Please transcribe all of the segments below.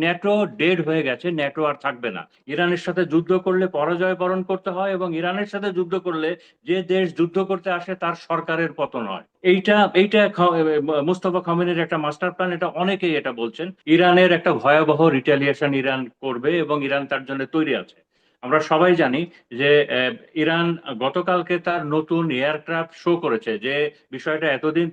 NATO dead হয়ে গেছে, NATO আর থাকবে না। ইরানের সাথে যুদ্ধ করলে পরাজয় বরণ করতে হয়, এবং ইরানের সাথে যুদ্ধ করলে যে দেশ যুদ্ধ করতে আসে তার সরকারের পতন হয়। এইটা মুস্তফা খামেনির একটা মাস্টার প্ল্যান, এটা অনেকেই এটা বলছেন। ইরানের একটা ভয়াবহ রিটালিয়েশন ইরান করবে এবং ইরান তার জন্য তৈরি আছে। আমরা সবাই জানি যে ইরান গতকালকে তার নতুন এয়ারক্রাফট শো করেছে, যে বিষয়টা এতদিন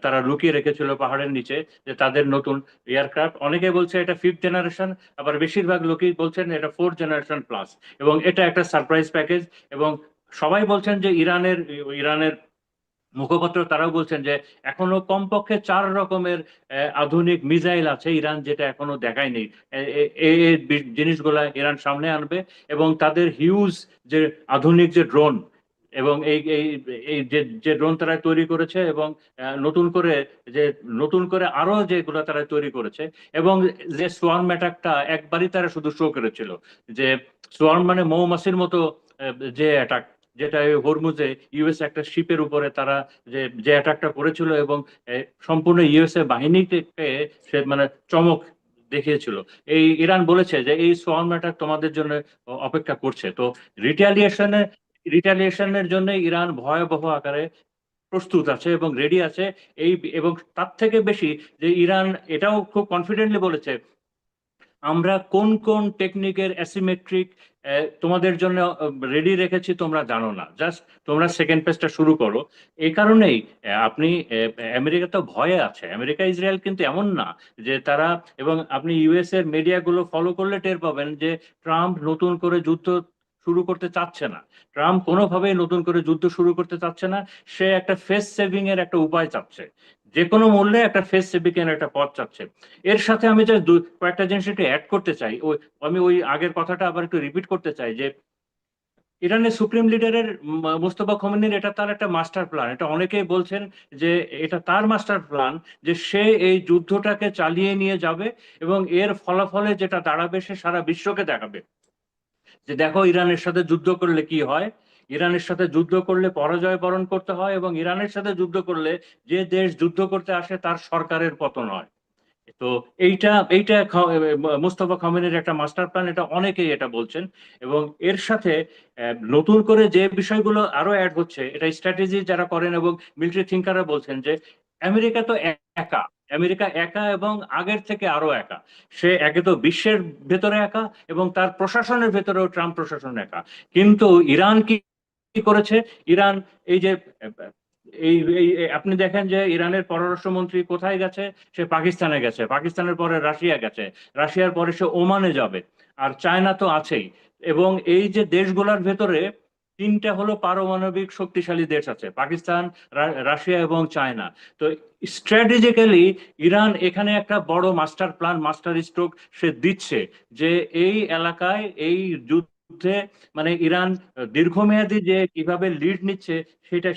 তারা লুকিয়ে রেখেছিল পাহাড়ের নিচে, যে তাদের নতুন এয়ারক্রাফট। অনেকে বলছে এটা 5th জেনারেশন, আবার বেশিরভাগ লোকই বলছেন এটা 4th জেনারেশন প্লাস, এবং এটা একটা সারপ্রাইজ প্যাকেজ। এবং সবাই বলছেন যে ইরানের মুখপাত্র তারাও বলছেন যে এখনো কমপক্ষে 4 রকমের আধুনিক মিসাইল আছে ইরান, যেটা এখনো দেখায়নি। এই জিনিসগুলা ইরান সামনে আনবে, এবং তাদের হিউজ যে আধুনিক যে ড্রোন, এবং এই এই এই যে যে ড্রোন তারা তৈরি করেছে, এবং যে নতুন করে আরো যেগুলো তারা তৈরি করেছে, এবং যে সোয়ার্ম অ্যাটাকটা একবারই তারা শুধু শো করেছিল, যে সোয়ার্ম মানে মৌমাছির মতো যে অ্যাটাক, যেটা ওই হরমুজে ইউএস একটা শিপের উপরে তারা যে যে অ্যাটাকটা করেছিল, এবং সম্পূর্ণ ইউএসএ বাহিনীকে সে মানে চমক দেখিয়েছিল। এই ইরান বলেছে যে এই সোয়ার্ম অ্যাটাক তোমাদের জন্য অপেক্ষা করছে। তো রিটালিয়েশনে রিটালিয়েশনের জন্য ইরান ভয়াবহ আকারে প্রস্তুত আছে এবং রেডি আছে। এবং তার থেকে বেশি, যে ইরান এটাও খুব কনফিডেন্টলি বলেছে, আমরা কোন কোন টেকনিকের অ্যাসিমেট্রিক তোমাদের জন্য রেডি রেখেছি তোমরা জানো না, জাস্ট তোমরা সেকেন্ড পেজটা শুরু করো। এই কারণেই আপনি আমেরিকা তো ভয়ে আছে, আমেরিকা ইসরায়েল কিন্তু এমন না যে তারা, এবং আপনি ইউএস এর মিডিয়াগুলো ফলো করলে টের পাবেন যে ট্রাম্প নতুন করে যুদ্ধ শুরু করতে চাচ্ছে না। ট্রাম্প কোনোভাবেই নতুন করে যুদ্ধ শুরু করতে চাচ্ছে না। সে একটা ফেস সেভিং এর একটা উপায় চাচ্ছে, যে কোনো মূল্যে একটা ফেস সেভিং এর একটা পথ চাচ্ছে। এর সাথে আমি যে কয়েকটা জিনিস একটু অ্যাড করতে চাই, আমি ওই আগের কথাটা আবার একটু রিপিট করতে চাই, যে ইরানের সুপ্রিম লিডারের মুস্তফা খমেনির এটা তার একটা মাস্টার প্ল্যান। এটা অনেকেই বলছেন যে এটা তার মাস্টার প্ল্যান, যে সে এই যুদ্ধটাকে চালিয়ে নিয়ে যাবে, এবং এর ফলাফলে যেটা দাঁড়াবে সে সারা বিশ্বকে দেখাবে যে দেখো ইরানের সাথে যুদ্ধ করলে কি হয়। ইরানের সাথে যুদ্ধ করলে পরাজয় বরণ করতে হয়, এবং ইরানের সাথে যুদ্ধ করলে যে দেশ যুদ্ধ করতে আসে তার সরকারের পতন হয়। তো এইটা মুস্তফা খামেনির একটা মাস্টার প্ল্যান, এটা অনেকেই এটা বলছেন। এবং এর সাথে নতুন করে যে বিষয়গুলো আরো অ্যাড হচ্ছে, এটা স্ট্র্যাটেজি যারা করেন এবং মিলিটারি থিঙ্কাররা বলছেন যে আমেরিকা তো একা, আমেরিকা একা এবং আগের থেকে আরো একা। সে একে তো বিশ্বের ভেতরে একা, এবং তার প্রশাসনের ভেতরেও ট্রাম্প প্রশাসন একা। কিন্তু ইরান কি করেছে? ইরান এই যে এই আপনি দেখেন যে ইরানের পররাষ্ট্রমন্ত্রী কোথায় গেছে? সে পাকিস্তানে গেছে, পাকিস্তানের পরে রাশিয়া গেছে, রাশিয়ার পরে সে ওমানে যাবে, আর চায়না তো আছেই। এবং এই যে দেশগুলোর ভেতরে তিনটা হলো পারমাণবিক শক্তিশালী দেশ আছে, পাকিস্তান, রাশিয়া এবং চায়না। তো স্ট্র্যাটেজিক্যালি ইরান এখানে একটা বড় মাস্টার প্ল্যান, মাস্টার স্ট্রোক সে দিচ্ছে, যে এই এলাকায় এই যুদ্ধে মানে ইরান দীর্ঘমেয়াদী যে কিভাবে লিড নিচ্ছে,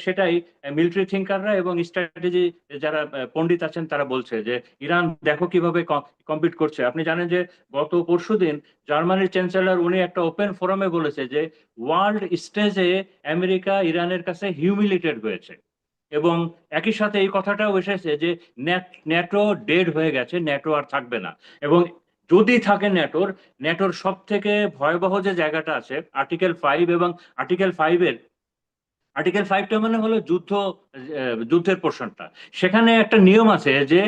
সেটাই মিলিটারি থিঙ্কাররা এবং স্ট্র্যাটেজি যারা পণ্ডিত আছেন তারা বলছে যে ইরান দেখো কিভাবে কম্পিট করছে। আপনি জানেন যে গত পরশুদিন জার্মানির চ্যান্সেলর উনি একটা ওপেন ফোরামে বলেছে যে ওয়ার্ল্ড স্টেজে আমেরিকা ইরানের কাছে হিউমিলিটেড হয়েছে। এবং একই সাথে এই কথাটাও এসেছে যে ন্যাটো ডেড হয়ে গেছে, ন্যাটো আর থাকবে না। এবং যদি থাকে ন্যাটোর সব থেকে ভয়াবহ যে জায়গাটা আছে আর্টিকেল 5, এবং আর্টিকেল 5 আর্টিকেল 5টা মানে হলো যুদ্ধের পোর্শনটা। সেখানে একটা নিয়ম আছে যে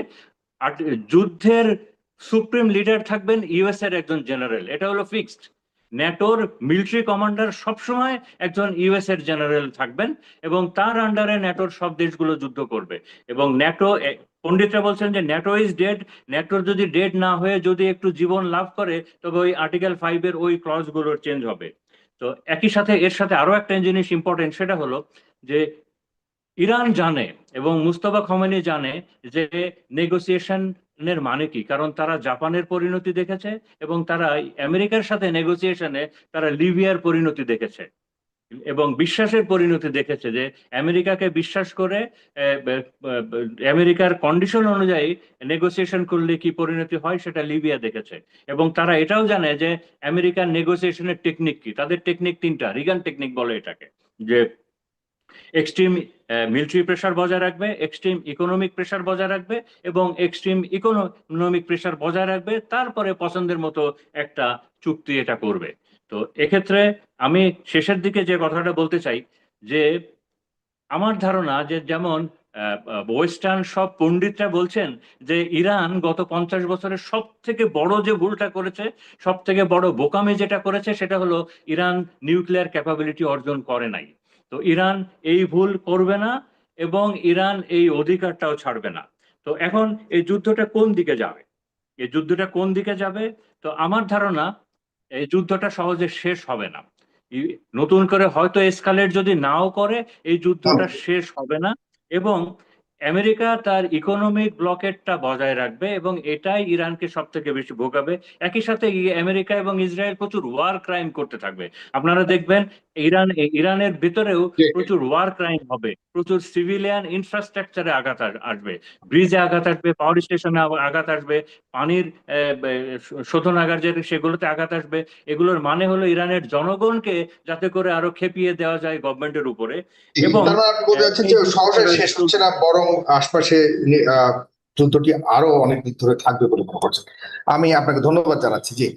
যুদ্ধের সুপ্রিম লিডার থাকবেন ইউএস এর একজন জেনারেল, এটা হলো ফিক্সড। ন্যাটোর মিলিটারি কমান্ডার সবসময় একজন ইউএস এর জেনারেল থাকবেন, এবং তার আন্ডারে ন্যাটোর সব দেশগুলো যুদ্ধ করবে। এবং পণ্ডিতরা বলছেন যে ন্যাটো ইজ ডেড। ন্যাটোর যদি ডেড না হয়ে যদি একটু জীবন লাভ করে, তবে ওই আর্টিকেল 5 ওই ক্লজ গুলোর চেঞ্জ হবে। তো একই সাথে এর সাথে আরো একটা জিনিস ইম্পর্টেন্ট, সেটা হলো যে ইরান জানে এবং মুস্তফা খমেনি জানে যে নেগোসিয়েশনের মানে কি, কারণ তারা জাপানের পরিণতি দেখেছে, এবং তারা আমেরিকার সাথে নেগোসিয়েশনে তারা লিবিয়ার পরিণতি দেখেছে, এবং বিশ্বাসের পরিণতি দেখেছে, যে আমেরিকাকে বিশ্বাস করে আমেরিকার কন্ডিশন অনুযায়ী নেগোসিয়েশন করলে কি পরিণতি হয় সেটা লিবিয়া দেখেছে। এবং তারা এটাও জানে যে আমেরিকার নেগোসিয়েশনের টেকনিক কি। তাদের টেকনিক তিনটা, রিগান টেকনিক বলে এটাকে, যে এক্সট্রিম মিলিটারি প্রেশার বজায় রাখবে, এক্সট্রিম ইকোনমিক প্রেশার বজায় রাখবে এবং এক্সট্রিম ইকোনমিক প্রেশার বজায় রাখবে, তারপরে পছন্দের মতো একটা চুক্তি এটা করবে। তো এক্ষেত্রে আমি শেষের দিকে যে কথাটা বলতে চাই যে আমার ধারণা যে যেমন ওয়েস্টার্ন সব পণ্ডিতরা বলছেন যে ইরান গত 50 বছরের সব থেকে বড় যে ভুলটা করেছে, সব থেকে বড় বোকামি যেটা করেছে সেটা হলো ইরান নিউক্লিয়ার ক্যাপাবিলিটি অর্জন করে নাই। তো ইরান এই ভুল করবে না এবং ইরান এই অধিকারটাও ছাড়বে না। তো এখন এই যুদ্ধটা কোন দিকে যাবে, এই যুদ্ধটা কোন দিকে যাবে? তো আমার ধারণা এই যুদ্ধটা সহজে শেষ হবে না। নতুন করে হয়তো এসকালেট যদি নাও করে, এই যুদ্ধটা শেষ হবে না এবং আমেরিকা তার ইকোনমিক ব্লকেটটা বজায় রাখবে এবং এটাই ইরানকে সব থেকে বেশি ভোগাবে। একই সাথে আমেরিকা এবং ইসরায়েল প্রচুর ওয়ার ক্রাইম করতে থাকবে। আপনারা দেখবেন ইরানের ভিতরেও প্রচুর ওয়ার ক্রাইম হবে, প্রচুর সিভিলিয়ান ইনফ্রাস্ট্রাকচারে আঘাত আসবে, ব্রিজে আঘাত আসবে, পাওয়ার স্টেশনে আঘাত আসবে, পানির শোধনাগার যেটা সেগুলোতে আঘাত আসবে। এগুলোর মানে হলো ইরানের জনগণকে যাতে করে আরো খেপিয়ে দেওয়া যায় গভর্নমেন্টের উপরে। এবং আপনি বলতে চাচ্ছেন যে সহজে শেষ হচ্ছে না, বরং আশপাশে যুদ্ধটি আরো অনেক দিন ধরে থাকবে বলে মনে করছেন। আমি আপনাকে ধন্যবাদ জানাচ্ছি। জি।